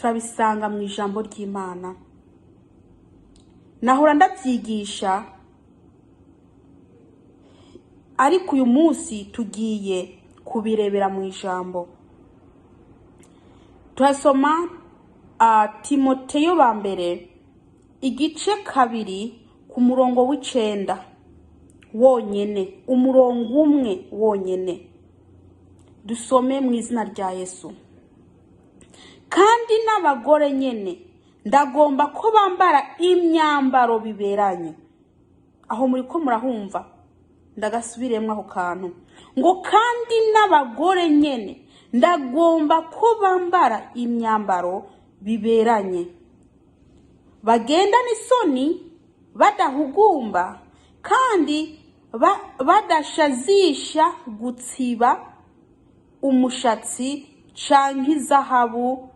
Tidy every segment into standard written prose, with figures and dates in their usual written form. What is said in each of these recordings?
turabisanga mu ijambo ry'Imana. Nahora ndabyigisha, ariko uyu munsi tugiye kubirebera mu ijambo. Turasoma Timoteyo ba mbere igice 2 ku murongo w'9 wonyene, umurongo umwe wonyene. Dusome mu izina rya Yesu. Kandi n'abagore nyene ndagomba ko bambara imyambaro biberanye. Aho muri ko murahumva, ndagasubiremwe aho kantu ngo kandi n'abagore nyene ndagomba ko bambara imyambaro biberanye, bagenda n'isoni, badahugumba, kandi badashazisha gutsiba umushatsi canke izahabu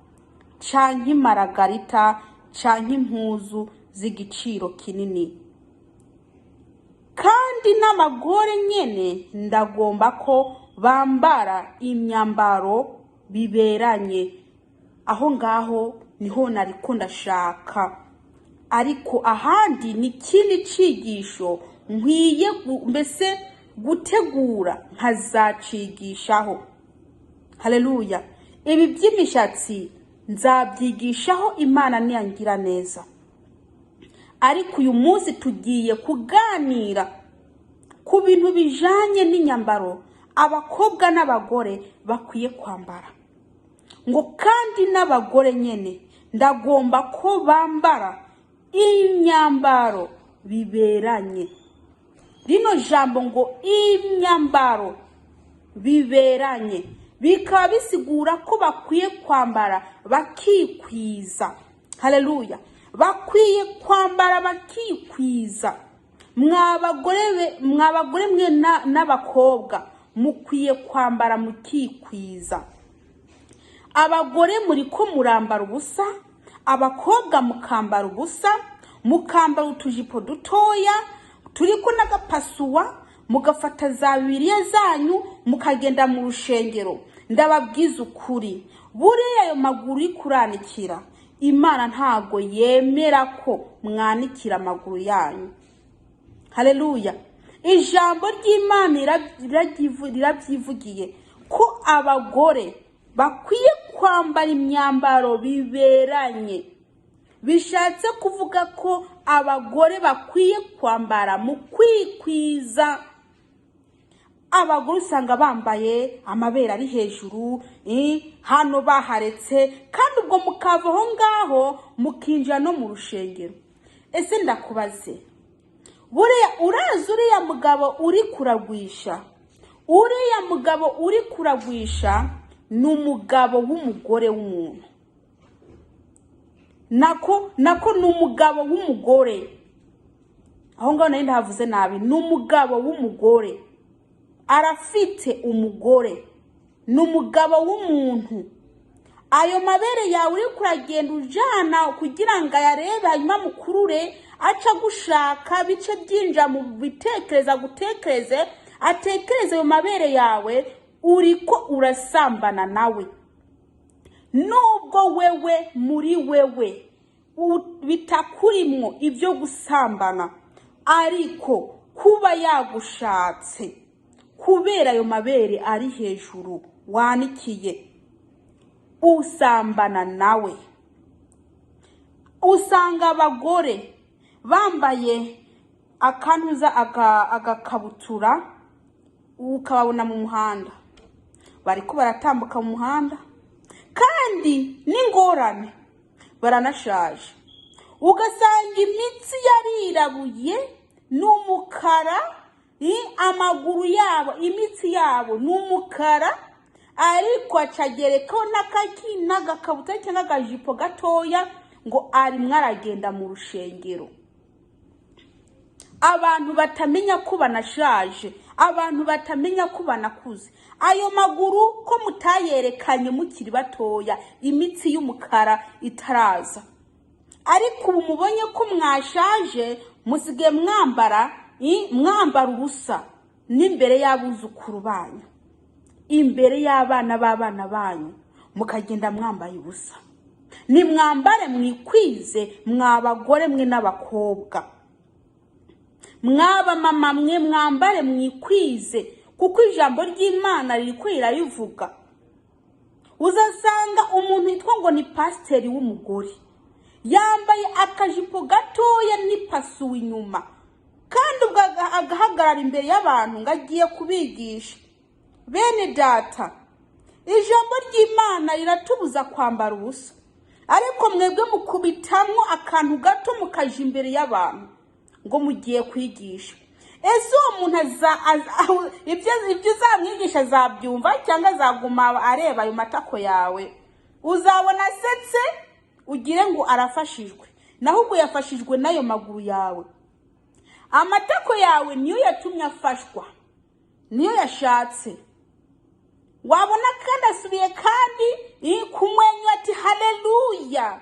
canke maragarita canke impuzu z'igiciro kinini. Kandi n'abagore nyene ndagomba ko bambara imyambaro biberanye. Aho ngaho niho nariko ndashaka, ariko ahandi ni kindi cigisho nkwiye mbese gutegura nkazacigishaho. Haleluya. Ibi by'imishatsi nzabyigishaho Imana niyangira neza, ariko uyu munsi tugiye kuganira ku bintu bijanye n'inyambaro abakobwa n'abagore bakwiye kwambara. Ngo kandi n'abagore nyene ndagomba ko bambara imyambaro biberanye. Rino jambo ngo imyambaro biberanye bikaba bisigura ko bakwiye kwambara bakikwiza. Haleluya. Bakwiye kwambara bakikwiza. Mwabagore mwe n'abakobwa mukwiye kwambara mukikwiza. Abagore muri ko murambara ubusa, abakobwa mukambara ubusa, mukambara utujipo dutoya turiko n'agapasuwa, mugafata za Bibiliya zanyu mukagenda mu rushengero. Ndababwiza ukuri, buriya ayo maguru ikuranikira, Imana ntago yemera ko mwanikira amaguru yanyu. Haleluya. Ijambo ry'Imana rirabyivugiye ko abagore bakwiye kwambara imyambaro biberanye. Bishatse kuvuga ko abagore bakwiye kwambara mu kwikwiza. Abagore usanga bambaye amabere ari hejuru, hano baharetse, kandi ubwo mukavaho ngaho mukinjira no mu rushengero. Ese ndakubaze, buriya urazi uriya mugabo uri kuragwisha? Uriya mugabo uri kuragwisha ni umugabo w'umugore w'umuntu. Nako ni umugabo w'umugore. Aho ngaho nari ndahavuze nabi. Ni umugabo w'umugore, arafite umugore, ni umugabo w'umuntu. Ayo mabere yawe uri kuragenda ujana kugira ngo ayarebe, hanyuma mukurure aca gushaka bice byinja mu bitekereza gutekereze, atekereze ayo mabere yawe, uriko urasambana nawe. Nubwo wewe muri wewe bitakurimwo ibyo gusambana, ariko kuba yagushatse kubera ayo mabere ari hejuru wanikiye, usambana nawe. Usanga abagore bambaye akantuza agakabutura, ukababona mu muhanda bariko baratambuka mu muhanda, kandi n'ingorane baranashaje. Ugasanga imitsi yarirabuye n'umukara, amaguru yabo, imitsi yabo n'umukara, ariko acagerekaho n'agakabutura cyangwa agajipo gatoya ngo ari mwaragenda mu rushengero. Abantu batamenya ko banashaje, abantu batamenya ko banakuze. Ayo maguru ko mutayerekanye mukiri batoya, imitsi y'umukara itaraza, ariko ubu mubonye ko mwashaje, musige mwambara ubusa n'imbere y'abuzukuru banyu, imbere y'abana b'abana banyu mukagenda mwambaye ubusa. nimwambare mwikwize mwabagore mwe n'abakobwa, mwaba mama mwe mwambare mwikwize, kuko ijambo ry'Imana ririko rirabivuga. Uzasanga umuntu yitwa ngo ni pasiteri w'umugore, yambaye akajipo gatoya n'ipasuwe inyuma, kandi ubwo agahagarara imbere y'abantu ngo agiye kubigisha. Bene data, ijambo ry'Imana riratubuza kwambara ubusa, ariko mwebwe mukubitamwo akantu gato mukaja imbere y'abantu ngo mugiye kwigisha. Ese uwo muntu ibyo uzamwigisha azabyumva cyangwa azaguma areba ayo matako yawe? Uzabona asetse ugire ngo arafashijwe, naho ubwo yafashijwe n'ayo maguru yawe. Amatako yawe niyo yatumye afashwa, niyo yashatse. Wabona kandi asubiye kandi kumwenyura ati haleluya,